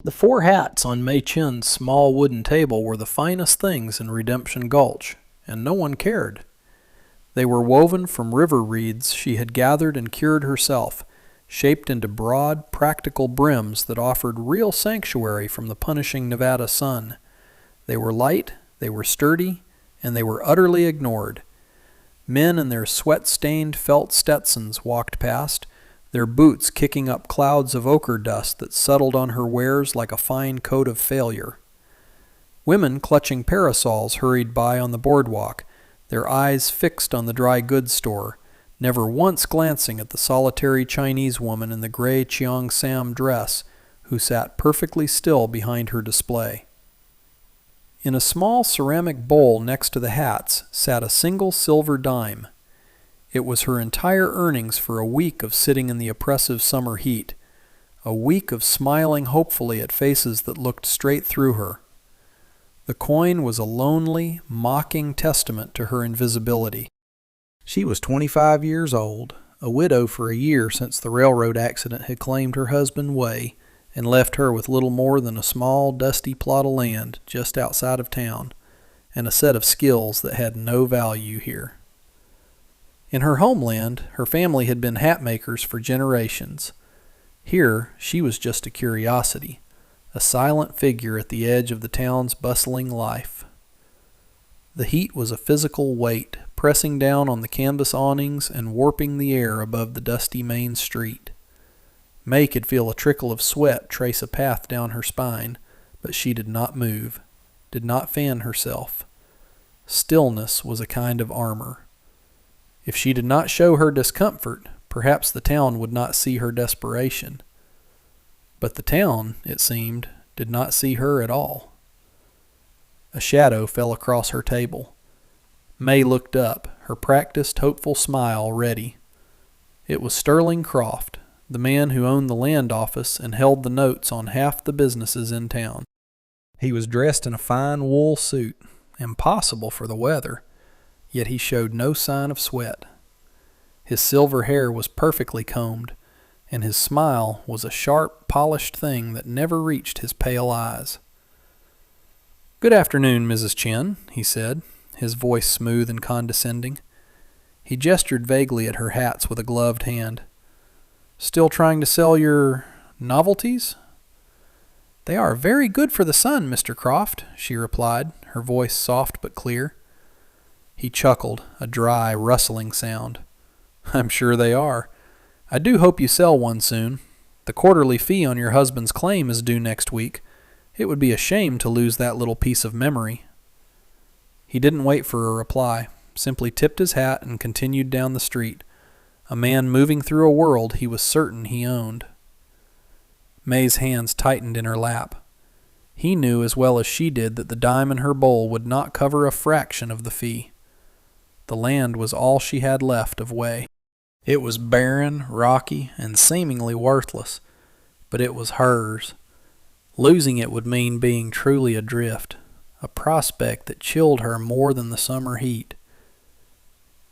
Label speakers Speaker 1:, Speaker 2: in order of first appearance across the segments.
Speaker 1: The four hats on Mei Chin's small wooden table were the finest things in Redemption Gulch, and no one cared. They were woven from river reeds she had gathered and cured herself, shaped into broad, practical brims that offered real sanctuary from the punishing Nevada sun. They were light, they were sturdy, and they were utterly ignored. Men in their sweat-stained felt Stetsons walked past, their boots kicking up clouds of ochre dust that settled on her wares like a fine coat of failure. Women clutching parasols hurried by on the boardwalk, their eyes fixed on the dry goods store, never once glancing at the solitary Chinese woman in the gray Cheongsam dress who sat perfectly still behind her display. In a small ceramic bowl next to the hats sat a single silver dime. It was her entire earnings for a week of sitting in the oppressive summer heat, a week of smiling hopefully at faces that looked straight through her. The coin was a lonely, mocking testament to her invisibility. She was 25 years old, a widow for a year since the railroad accident had claimed her husband Wei and left her with little more than a small, dusty plot of land just outside of town, and a set of skills that had no value here. In her homeland, her family had been hat makers for generations. Here, she was just a curiosity, a silent figure at the edge of the town's bustling life. The heat was a physical weight, pressing down on the canvas awnings and warping the air above the dusty main street. May could feel a trickle of sweat trace a path down her spine, but she did not move, did not fan herself. Stillness was a kind of armor. If she did not show her discomfort, perhaps the town would not see her desperation. But the town, it seemed, did not see her at all. A shadow fell across her table. May looked up, her practiced, hopeful smile ready. It was Sterling Croft, the man who owned the land office and held the notes on half the businesses in town. He was dressed in a fine wool suit, impossible for the weather, yet he showed no sign of sweat. His silver hair was perfectly combed, and his smile was a sharp, polished thing that never reached his pale eyes. "Good afternoon, Mrs. Chin," he said, his voice smooth and condescending. He gestured vaguely at her hats with a gloved hand. "Still trying to sell your novelties?" "They are very good for the sun, Mr. Croft," she replied, her voice soft but clear. He chuckled, a dry, rustling sound. "I'm sure they are. I do hope you sell one soon. The quarterly fee on your husband's claim is due next week. It would be a shame to lose that little piece of memory." He didn't wait for a reply, simply tipped his hat and continued down the street, a man moving through a world he was certain he owned. May's hands tightened in her lap. He knew as well as she did that the dime in her bowl would not cover a fraction of the fee. The land was all she had left of Wei. It was barren, rocky, and seemingly worthless, but it was hers. Losing it would mean being truly adrift, a prospect that chilled her more than the summer heat.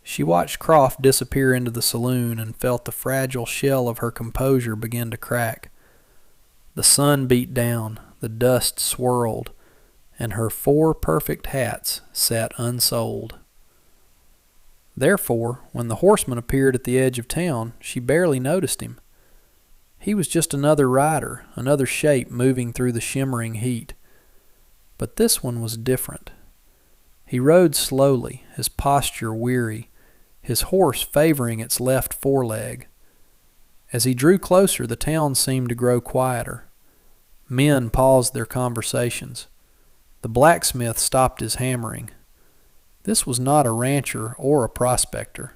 Speaker 1: She watched Croft disappear into the saloon and felt the fragile shell of her composure begin to crack. The sun beat down, the dust swirled, and her 4 perfect hats sat unsold. Therefore, when the horseman appeared at the edge of town, she barely noticed him. He was just another rider, another shape moving through the shimmering heat. But this one was different. He rode slowly, his posture weary, his horse favoring its left foreleg. As he drew closer, the town seemed to grow quieter. Men paused their conversations. The blacksmith stopped his hammering. This was not a rancher or a prospector.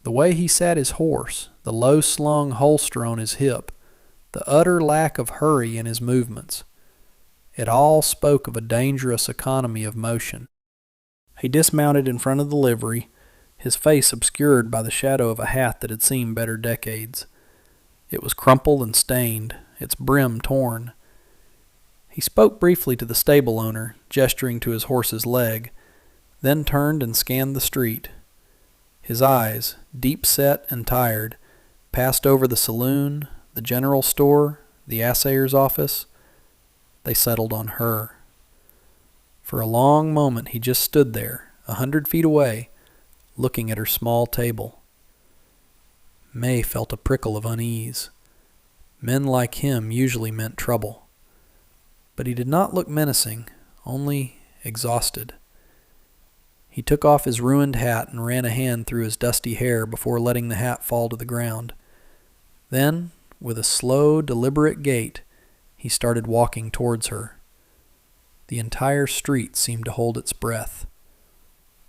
Speaker 1: The way he sat his horse, the low-slung holster on his hip, the utter lack of hurry in his movements, it all spoke of a dangerous economy of motion. He dismounted in front of the livery, his face obscured by the shadow of a hat that had seen better decades. It was crumpled and stained, its brim torn. He spoke briefly to the stable owner, gesturing to his horse's leg, then turned and scanned the street. His eyes, deep-set and tired, passed over the saloon, the general store, the assayer's office, they settled on her. For a long moment he just stood there, 100 feet away, looking at her small table. May felt a prickle of unease. Men like him usually meant trouble. But he did not look menacing, only exhausted. He took off his ruined hat and ran a hand through his dusty hair before letting the hat fall to the ground. Then, with a slow, deliberate gait, he started walking towards her. The entire street seemed to hold its breath.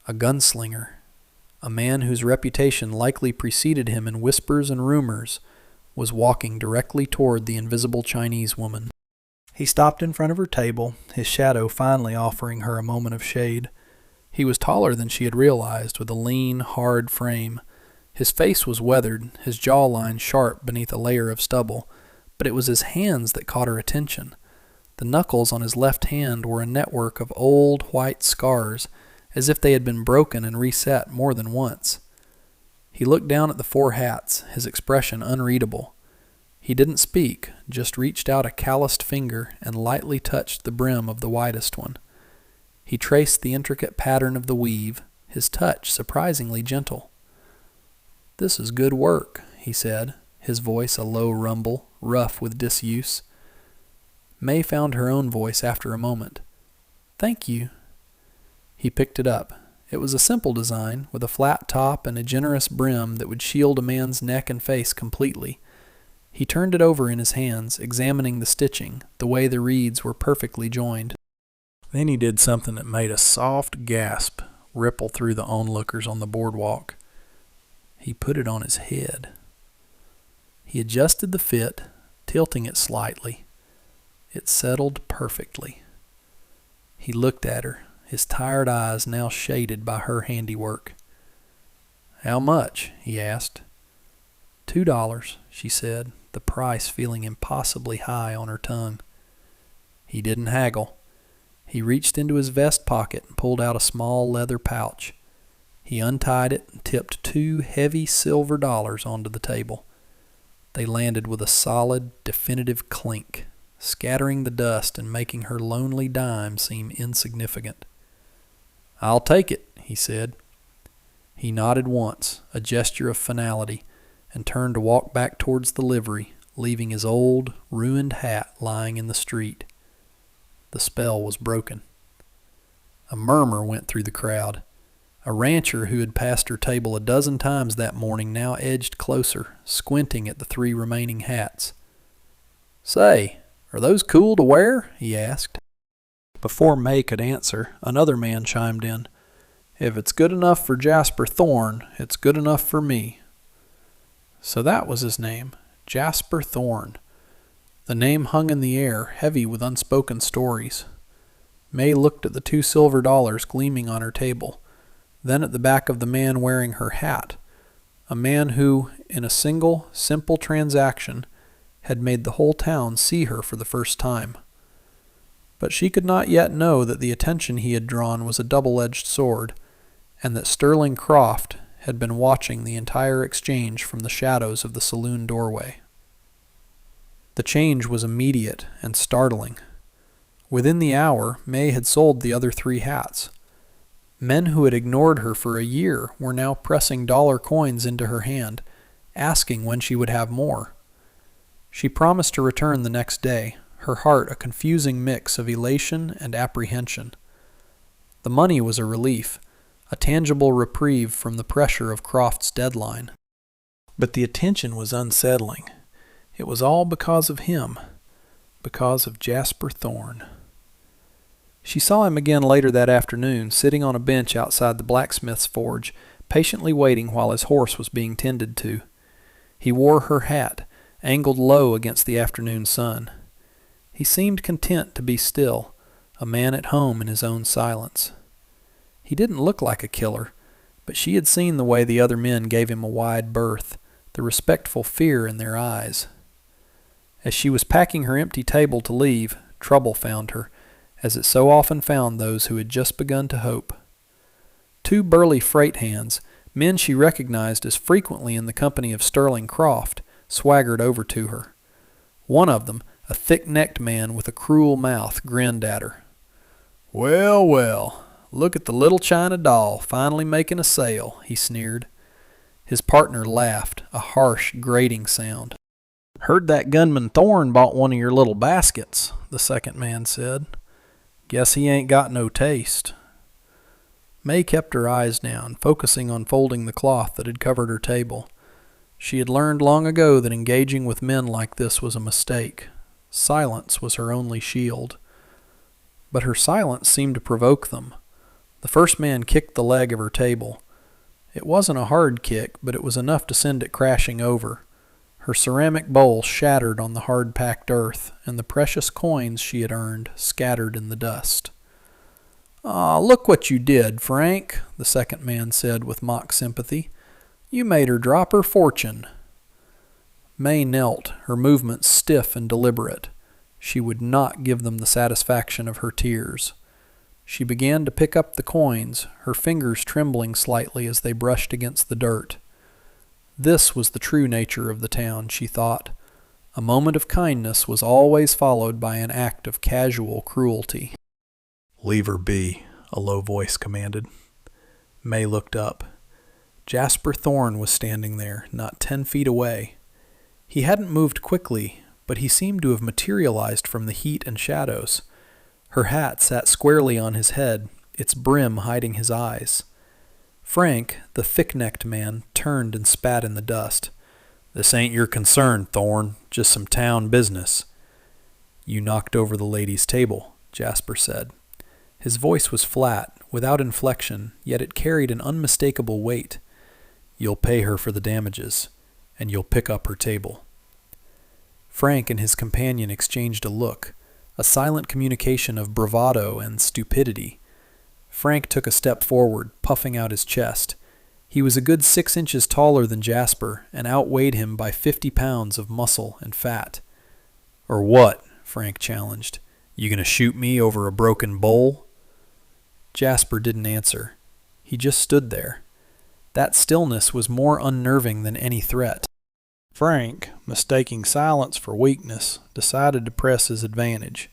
Speaker 1: A gunslinger, a man whose reputation likely preceded him in whispers and rumors, was walking directly toward the invisible Chinese woman. He stopped in front of her table, his shadow finally offering her a moment of shade. He was taller than she had realized, with a lean, hard frame. His face was weathered, his jawline sharp beneath a layer of stubble, but it was his hands that caught her attention. The knuckles on his left hand were a network of old, white scars, as if they had been broken and reset more than once. He looked down at the 4 hats, his expression unreadable. He didn't speak, just reached out a calloused finger and lightly touched the brim of the widest one. He traced the intricate pattern of the weave, his touch surprisingly gentle. "This is good work," he said, his voice a low rumble, rough with disuse. May found her own voice after a moment. "Thank you." He picked it up. It was a simple design, with a flat top and a generous brim that would shield a man's neck and face completely. He turned it over in his hands, examining the stitching, the way the reeds were perfectly joined. Then he did something that made a soft gasp ripple through the onlookers on the boardwalk. He put it on his head. He adjusted the fit, tilting it slightly. It settled perfectly. He looked at her, his tired eyes now shaded by her handiwork. "How much?" he asked. $2, she said, the price feeling impossibly high on her tongue. He didn't haggle. He reached into his vest pocket and pulled out a small leather pouch. He untied it and tipped 2 heavy silver dollars onto the table. They landed with a solid, definitive clink, scattering the dust and making her lonely dime seem insignificant. "I'll take it," he said. He nodded once, a gesture of finality, and turned to walk back towards the livery, leaving his old, ruined hat lying in the street. The spell was broken. A murmur went through the crowd. A rancher who had passed her table a dozen times that morning now edged closer, squinting at the 3 remaining hats. "Say, are those cool to wear?" he asked. Before May could answer, another man chimed in. "If it's good enough for Jasper Thorne, it's good enough for me." So that was his name, Jasper Thorne. The name hung in the air, heavy with unspoken stories. May looked at the 2 silver dollars gleaming on her table, then at the back of the man wearing her hat, a man who, in a single, simple transaction, had made the whole town see her for the first time. But she could not yet know that the attention he had drawn was a double-edged sword, and that Sterling Croft had been watching the entire exchange from the shadows of the saloon doorway. The change was immediate and startling. Within the hour, May had sold the other 3 hats. Men who had ignored her for a year were now pressing dollar coins into her hand, asking when she would have more. She promised to return the next day, her heart a confusing mix of elation and apprehension. The money was a relief, a tangible reprieve from the pressure of Croft's deadline. But the attention was unsettling. It was all because of him, because of Jasper Thorne. She saw him again later that afternoon, sitting on a bench outside the blacksmith's forge, patiently waiting while his horse was being tended to. He wore her hat, angled low against the afternoon sun. He seemed content to be still, a man at home in his own silence. He didn't look like a killer, but she had seen the way the other men gave him a wide berth, the respectful fear in their eyes. As she was packing her empty table to leave, trouble found her, as it so often found those who had just begun to hope. 2 burly freight hands, men she recognized as frequently in the company of Sterling Croft, swaggered over to her. One of them, A thick-necked man with a cruel mouth grinned at her. "Well, well, look at the little China doll finally making a sale," he sneered. His partner laughed, a harsh, grating sound. "Heard that gunman Thorne bought one of your little baskets," the second man said. "Guess he ain't got no taste." May kept her eyes down, focusing on folding the cloth that had covered her table. She had learned long ago that engaging with men like this was a mistake. Silence was her only shield. But her silence seemed to provoke them. The first man kicked the leg of her table. It wasn't a hard kick, but it was enough to send it crashing over. Her ceramic bowl shattered on the hard-packed earth, and the precious coins she had earned scattered in the dust. "Aw, look what you did, Frank," the second man said with mock sympathy. "You made her drop her fortune." May knelt, her movements stiff and deliberate. She would not give them the satisfaction of her tears. She began to pick up the coins, her fingers trembling slightly as they brushed against the dirt. This was the true nature of the town, she thought. A moment of kindness was always followed by an act of casual cruelty. "Leave her be," a low voice commanded. May looked up. Jasper Thorne was standing there, not 10 feet away. He hadn't moved quickly, but he seemed to have materialized from the heat and shadows. Her hat sat squarely on his head, its brim hiding his eyes. Frank, the thick-necked man, turned and spat in the dust. "This ain't your concern, Thorne. Just some town business." "You knocked over the lady's table," Jasper said. His voice was flat, without inflection, yet it carried an unmistakable weight. "You'll pay her for the damages, and you'll pick up her table." Frank and his companion exchanged a look, a silent communication of bravado and stupidity. Frank took a step forward, puffing out his chest. He was a good 6 inches taller than Jasper and outweighed him by 50 pounds of muscle and fat. "Or what?" Frank challenged. "You gonna shoot me over a broken bowl?" Jasper didn't answer. He just stood there. That stillness was more unnerving than any threat. Frank, mistaking silence for weakness, decided to press his advantage.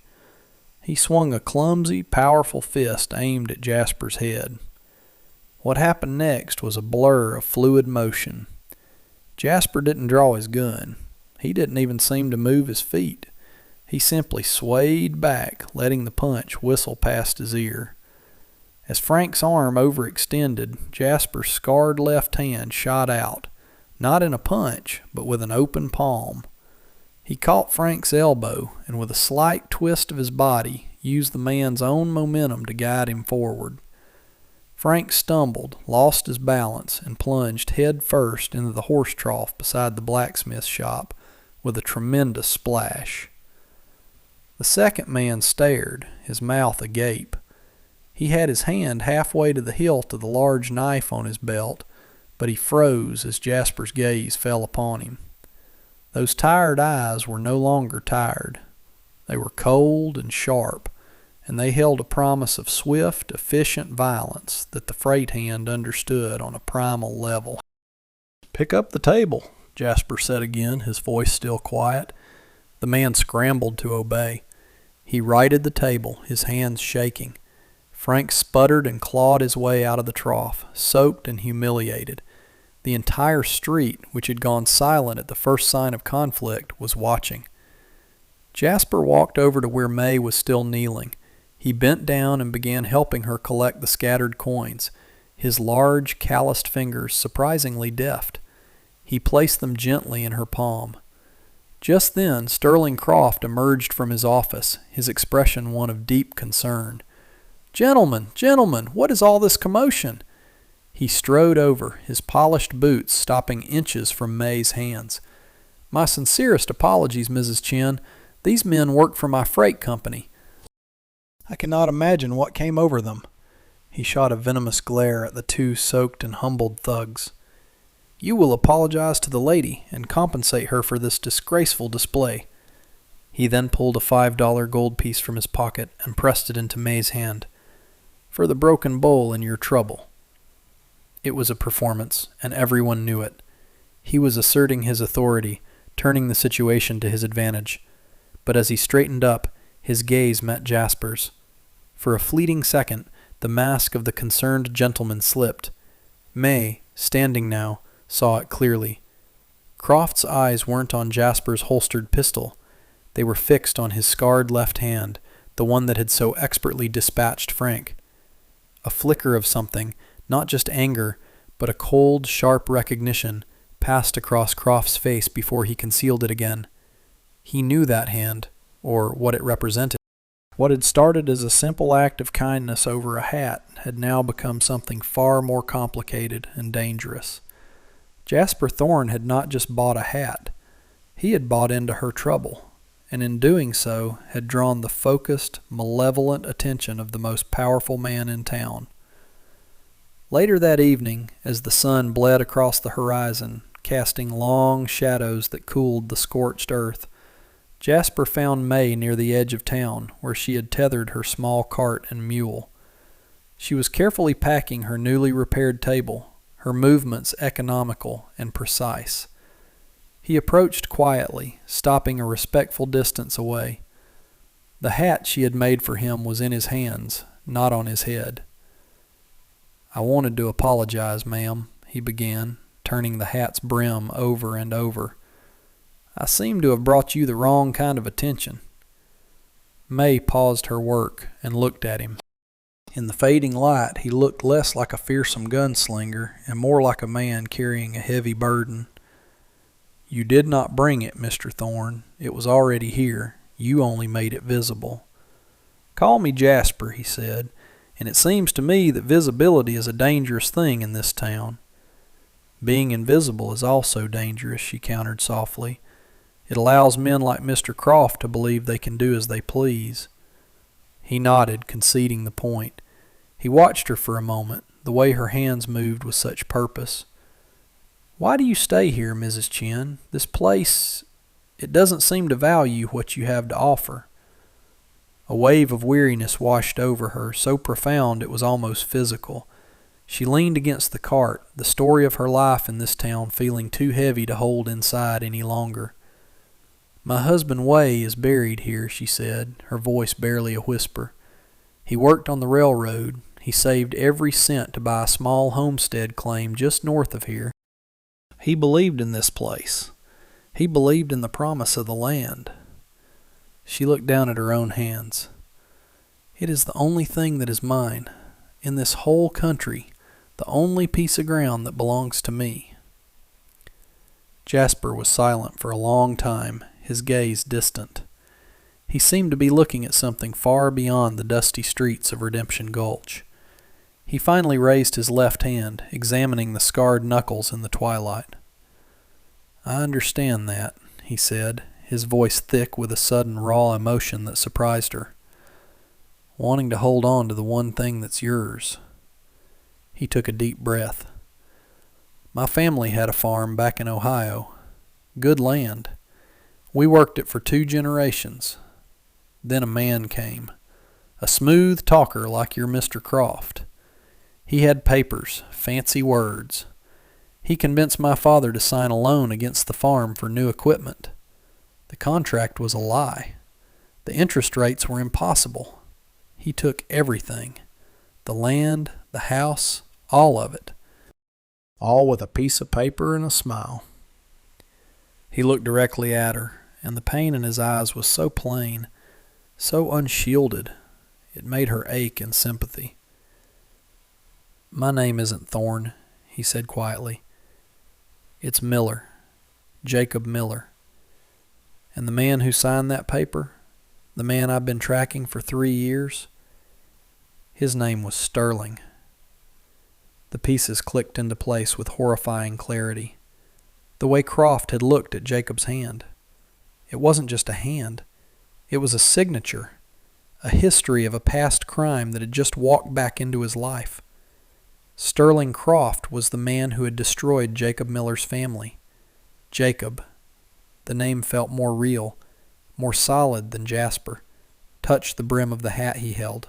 Speaker 1: He swung a clumsy, powerful fist aimed at Jasper's head. What happened next was a blur of fluid motion. Jasper didn't draw his gun. He didn't even seem to move his feet. He simply swayed back, letting the punch whistle past his ear. As Frank's arm overextended, Jasper's scarred left hand shot out, not in a punch, but with an open palm. He caught Frank's elbow, and with a slight twist of his body, used the man's own momentum to guide him forward. Frank stumbled, lost his balance, and plunged head first into the horse trough beside the blacksmith shop with a tremendous splash. The second man stared, his mouth agape. He had his hand halfway to the hilt of the large knife on his belt, but he froze as Jasper's gaze fell upon him. Those tired eyes were no longer tired. They were cold and sharp, and they held a promise of swift, efficient violence that the freight hand understood on a primal level. "Pick up the table," Jasper said again, his voice still quiet. The man scrambled to obey. He righted the table, his hands shaking. Frank sputtered and clawed his way out of the trough, soaked and humiliated. The entire street, which had gone silent at the first sign of conflict, was watching. Jasper walked over to where May was still kneeling. He bent down and began helping her collect the scattered coins, his large, calloused fingers surprisingly deft. He placed them gently in her palm. Just then, Sterling Croft emerged from his office, his expression one of deep concern. "Gentlemen, gentlemen, what is all this commotion?" He strode over, his polished boots stopping inches from May's hands. "My sincerest apologies, Mrs. Chen. These men work for my freight company. I cannot imagine what came over them." He shot a venomous glare at the two soaked and humbled thugs. "You will apologize to the lady and compensate her for this disgraceful display." He then pulled a $5 gold piece from his pocket and pressed it into May's hand. "For the broken bowl and your trouble." It was a performance, and everyone knew it. He was asserting his authority, turning the situation to his advantage. but as he straightened up, his gaze met Jasper's. For a fleeting second, the mask of the concerned gentleman slipped. May, standing now, saw it clearly. Croft's eyes weren't on Jasper's holstered pistol. They were fixed on his scarred left hand, the one that had so expertly dispatched Frank. A flicker of something, not just anger, but a cold, sharp recognition, passed across Croft's face before he concealed it again. He knew that hand, or what it represented. What had started as a simple act of kindness over a hat had now become something far more complicated and dangerous. Jasper Thorne had not just bought a hat. He had bought into her trouble, and in doing so had drawn the focused, malevolent attention of the most powerful man in town. Later that evening, as the sun bled across the horizon, casting long shadows that cooled the scorched earth, Jasper found May near the edge of town, where she had tethered her small cart and mule. She was carefully packing her newly repaired table, her movements economical and precise. He approached quietly, stopping a respectful distance away. The hat she had made for him was in his hands, not on his head. "I wanted to apologize, ma'am," he began, turning the hat's brim over and over. "I seem to have brought you the wrong kind of attention." May paused her work and looked at him. In the fading light, he looked less like a fearsome gunslinger and more like a man carrying a heavy burden. "You did not bring it, Mr. Thorne. It was already here. You only made it visible." "Call me Jasper," he said, "and it seems to me that visibility is a dangerous thing in this town." "Being invisible is also dangerous," she countered softly. "It allows men like Mr. Croft to believe they can do as they please." He nodded, conceding the point. He watched her for a moment, the way her hands moved with such purpose. "Why do you stay here, Mrs. Chinn? This place, it doesn't seem to value what you have to offer." A wave of weariness washed over her, so profound it was almost physical. She leaned against the cart, the story of her life in this town feeling too heavy to hold inside any longer. "My husband Way is buried here," she said, her voice barely a whisper. "He worked on the railroad. He saved every cent to buy a small homestead claim just north of here. He believed in this place. He believed in the promise of the land." She looked down at her own hands. "It is the only thing that is mine. In this whole country, the only piece of ground that belongs to me." Jasper was silent for a long time, his gaze distant. He seemed to be looking at something far beyond the dusty streets of Redemption Gulch. He finally raised his left hand, examining the scarred knuckles in the twilight. "I understand that," he said, his voice thick with a sudden raw emotion that surprised her. "Wanting to hold on to the one thing that's yours." He took a deep breath. "My family had a farm back in Ohio. Good land. We worked it for 2 generations. Then a man came. A smooth talker like your Mr. Croft. He had papers, fancy words. He convinced my father to sign a loan against the farm for new equipment. The contract was a lie. The interest rates were impossible. He took everything. The land, the house, all of it. All with a piece of paper and a smile." He looked directly at her, and the pain in his eyes was so plain, so unshielded, it made her ache in sympathy. "My name isn't Thorne," he said quietly. "It's Miller, Jacob Miller. And the man who signed that paper, the man I've been tracking for 3 years, his name was Sterling." The pieces clicked into place with horrifying clarity. The way Croft had looked at Jacob's hand. It wasn't just a hand. It was a signature, a history of a past crime that had just walked back into his life. Sterling Croft was the man who had destroyed Jacob Miller's family. Jacob. The name felt more real, more solid than Jasper, touched the brim of the hat he held.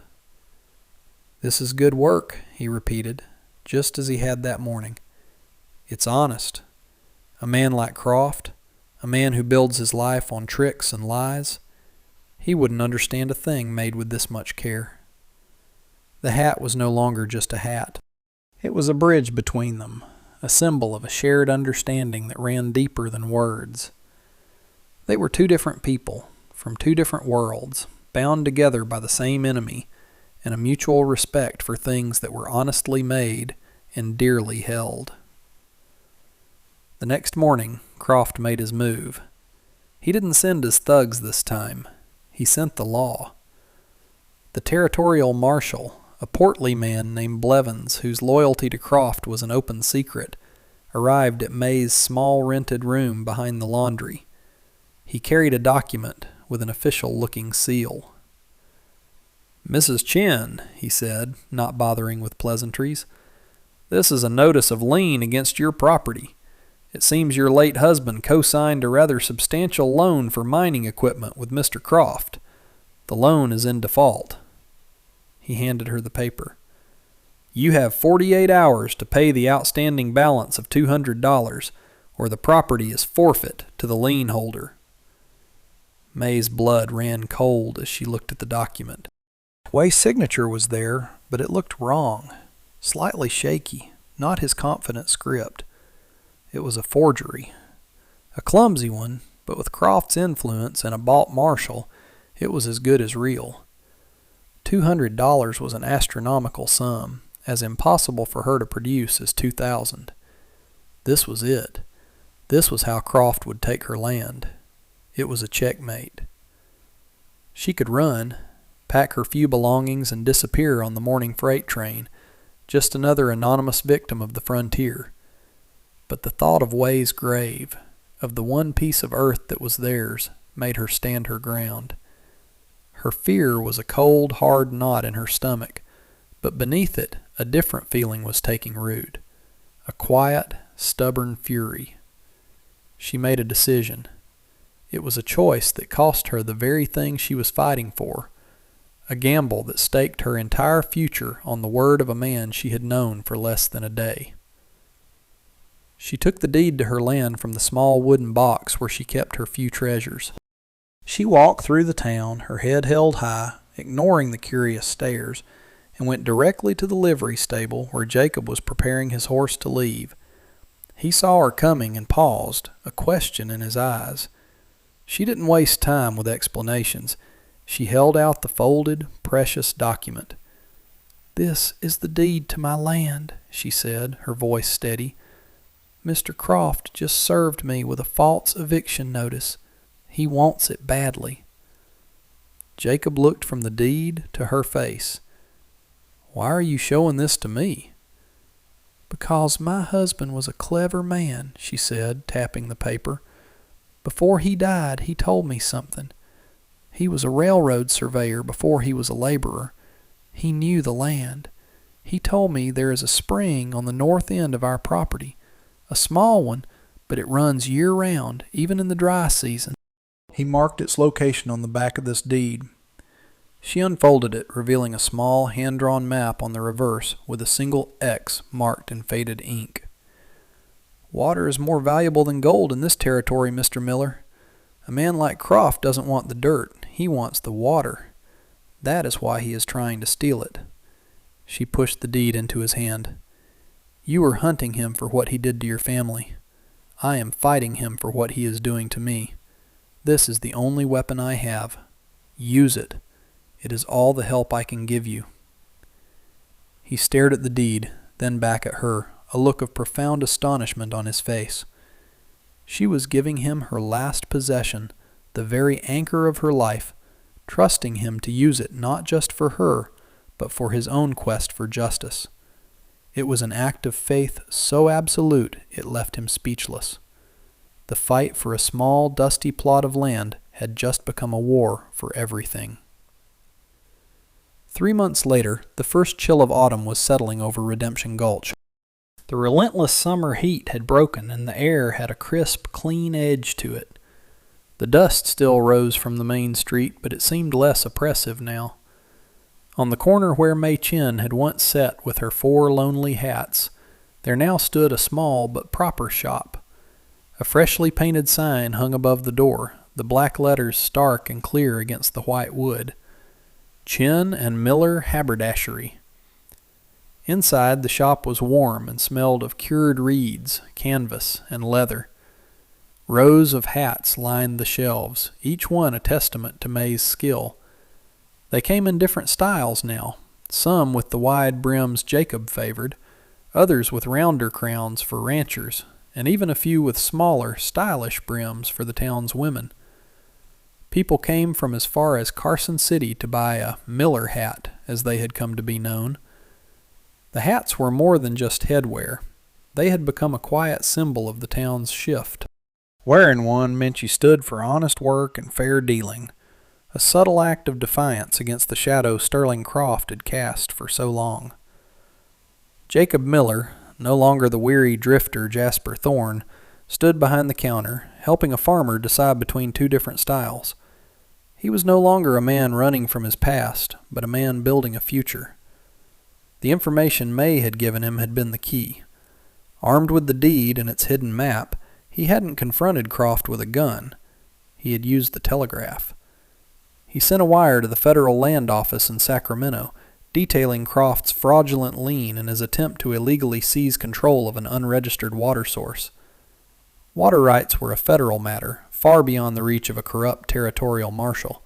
Speaker 1: "This is good work," he repeated, just as he had that morning. "It's honest. A man like Croft, a man who builds his life on tricks and lies, He wouldn't understand a thing made with this much care. The hat was no longer just a hat. It was a bridge between them, a symbol of a shared understanding that ran deeper than words. They were two different people, from two different worlds, bound together by the same enemy, and a mutual respect for things that were honestly made and dearly held. The next morning, Croft made his move. He didn't send his thugs this time. He sent the law. The territorial marshal, a portly man named Blevins, whose loyalty to Croft was an open secret, arrived at May's small rented room behind the laundry. He carried a document with an official-looking seal. "Mrs. Chen," he said, not bothering with pleasantries, "this is a notice of lien against your property. It seems your late husband co-signed a rather substantial loan for mining equipment with Mr. Croft. The loan is in default." He handed her the paper. "You have 48 hours to pay the outstanding balance of $200, or the property is forfeit to the lien holder." May's blood ran cold as she looked at the document. Way's signature was there, but it looked wrong, slightly shaky, not his confident script. It was a forgery. A clumsy one, but with Croft's influence and a bought marshal, it was as good as real. $200 was an astronomical sum, as impossible for her to produce as $2,000. This was it. This was how Croft would take her land. It was a checkmate. She could run, pack her few belongings, and disappear on the morning freight train, just another anonymous victim of the frontier. But the thought of Way's grave, of the one piece of earth that was theirs, made her stand her ground. Her fear was a cold, hard knot in her stomach, but beneath it a different feeling was taking root, a quiet, stubborn fury. She made a decision. It was a choice that cost her the very thing she was fighting for, a gamble that staked her entire future on the word of a man she had known for less than a day. She took the deed to her land from the small wooden box where she kept her few treasures. She walked through the town, her head held high, ignoring the curious stares, and went directly to the livery stable where Jacob was preparing his horse to leave. He saw her coming and paused, a question in his eyes. She didn't waste time with explanations. She held out the folded, precious document. "This is the deed to my land," she said, her voice steady. "Mr. Croft just served me with a false eviction notice. He wants it badly." Jacob looked from the deed to her face. "Why are you showing this to me?" "Because my husband was a clever man," she said, tapping the paper. "Before he died, he told me something. He was a railroad surveyor before he was a laborer. He knew the land. He told me there is a spring on the north end of our property. A small one, but it runs year-round, even in the dry season." He marked its location on the back of this deed. She unfolded it, revealing a small, hand-drawn map on the reverse with a single X marked in faded ink. "Water is more valuable than gold in this territory, Mr. Miller. A man like Croft doesn't want the dirt. He wants the water. That is why he is trying to steal it." She pushed the deed into his hand. "You are hunting him for what he did to your family. I am fighting him for what he is doing to me. This is the only weapon I have. Use it. It is all the help I can give you." He stared at the deed, then back at her, a look of profound astonishment on his face. She was giving him her last possession, the very anchor of her life, trusting him to use it not just for her, but for his own quest for justice. It was an act of faith so absolute it left him speechless. The fight for a small, dusty plot of land had just become a war for everything. 3 months later, the first chill of autumn was settling over Redemption Gulch. The relentless summer heat had broken, and the air had a crisp, clean edge to it. The dust still rose from the main street, but it seemed less oppressive now. On the corner where May Chen had once sat with her 4 lonely hats, there now stood a small but proper shop. A freshly painted sign hung above the door, the black letters stark and clear against the white wood. Chin and Miller Haberdashery. Inside, the shop was warm and smelled of cured reeds, canvas, and leather. Rows of hats lined the shelves, each one a testament to May's skill. They came in different styles now, some with the wide brims Jacob favored, others with rounder crowns for ranchers, and even a few with smaller, stylish brims for the town's women. People came from as far as Carson City to buy a Miller hat, as they had come to be known. The hats were more than just headwear. They had become a quiet symbol of the town's shift. Wearing one meant you stood for honest work and fair dealing, a subtle act of defiance against the shadow Sterling Croft had cast for so long. Jacob Miller, no longer the weary drifter Jasper Thorne, stood behind the counter, helping a farmer decide between two different styles. He was no longer a man running from his past, but a man building a future. The information May had given him had been the key. Armed with the deed and its hidden map, he hadn't confronted Croft with a gun. He had used the telegraph. He sent a wire to the federal land office in Sacramento, detailing Croft's fraudulent lien and his attempt to illegally seize control of an unregistered water source. Water rights were a federal matter, far beyond the reach of a corrupt territorial marshal.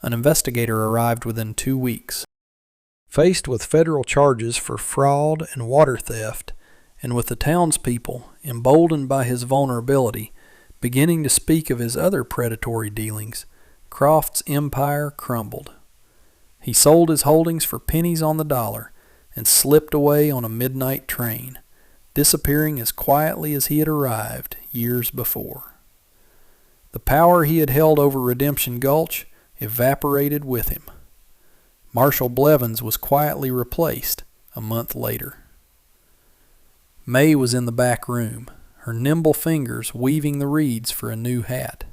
Speaker 1: An investigator arrived within 2 weeks. Faced with federal charges for fraud and water theft, and with the townspeople, emboldened by his vulnerability, beginning to speak of his other predatory dealings, Croft's empire crumbled. He sold his holdings for pennies on the dollar and slipped away on a midnight train, disappearing as quietly as he had arrived years before. The power he had held over Redemption Gulch evaporated with him. Marshal Blevins was quietly replaced a month later. May was in the back room, her nimble fingers weaving the reeds for a new hat.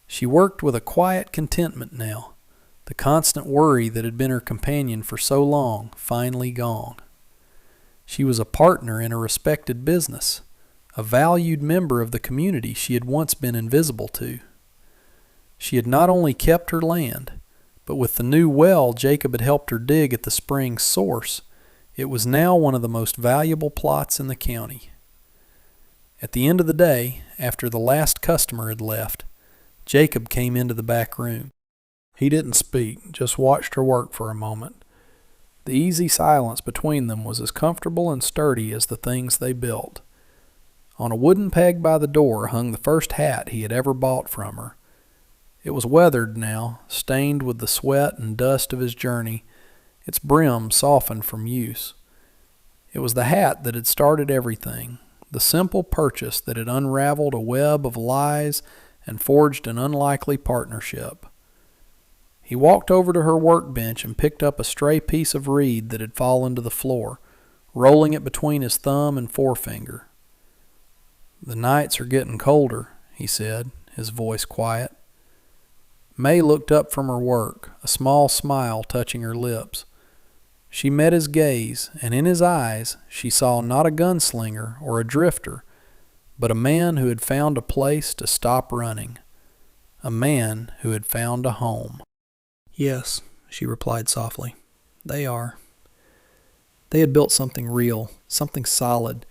Speaker 1: She worked with a quiet contentment now, the constant worry that had been her companion for so long finally gone. She was a partner in a respected business, a valued member of the community she had once been invisible to. She had not only kept her land, but with the new well Jacob had helped her dig at the spring's source, it was now one of the most valuable plots in the county. At the end of the day, after the last customer had left, Jacob came into the back room. He didn't speak, just watched her work for a moment. The easy silence between them was as comfortable and sturdy as the things they built. On a wooden peg by the door hung the first hat he had ever bought from her. It was weathered now, stained with the sweat and dust of his journey, its brim softened from use. It was the hat that had started everything, the simple purchase that had unraveled a web of lies and forged an unlikely partnership. He walked over to her workbench and picked up a stray piece of reed that had fallen to the floor, rolling it between his thumb and forefinger. "The nights are getting colder," he said, his voice quiet. May looked up from her work, a small smile touching her lips. She met his gaze, and in his eyes she saw not a gunslinger or a drifter, but a man who had found a place to stop running, a man who had found a home. "Yes," she replied softly, "they are." They had built something real, something solid,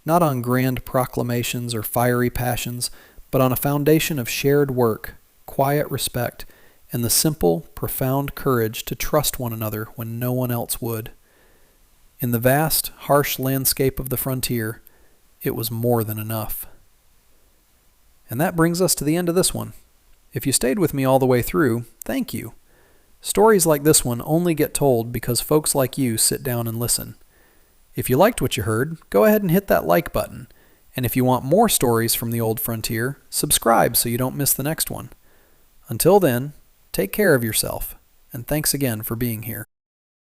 Speaker 1: not on grand proclamations or fiery passions, but on a foundation of shared work, quiet respect, and the simple, profound courage to trust one another when no one else would. In the vast, harsh landscape of the frontier, it was more than enough. And that brings us to the end of this one. If you stayed with me all the way through, thank you. Stories like this one only get told because folks like you sit down and listen. If you liked what you heard, go ahead and hit that like button. And if you want more stories from the old frontier, subscribe so you don't miss the next one. Until then, take care of yourself, and thanks again for being here.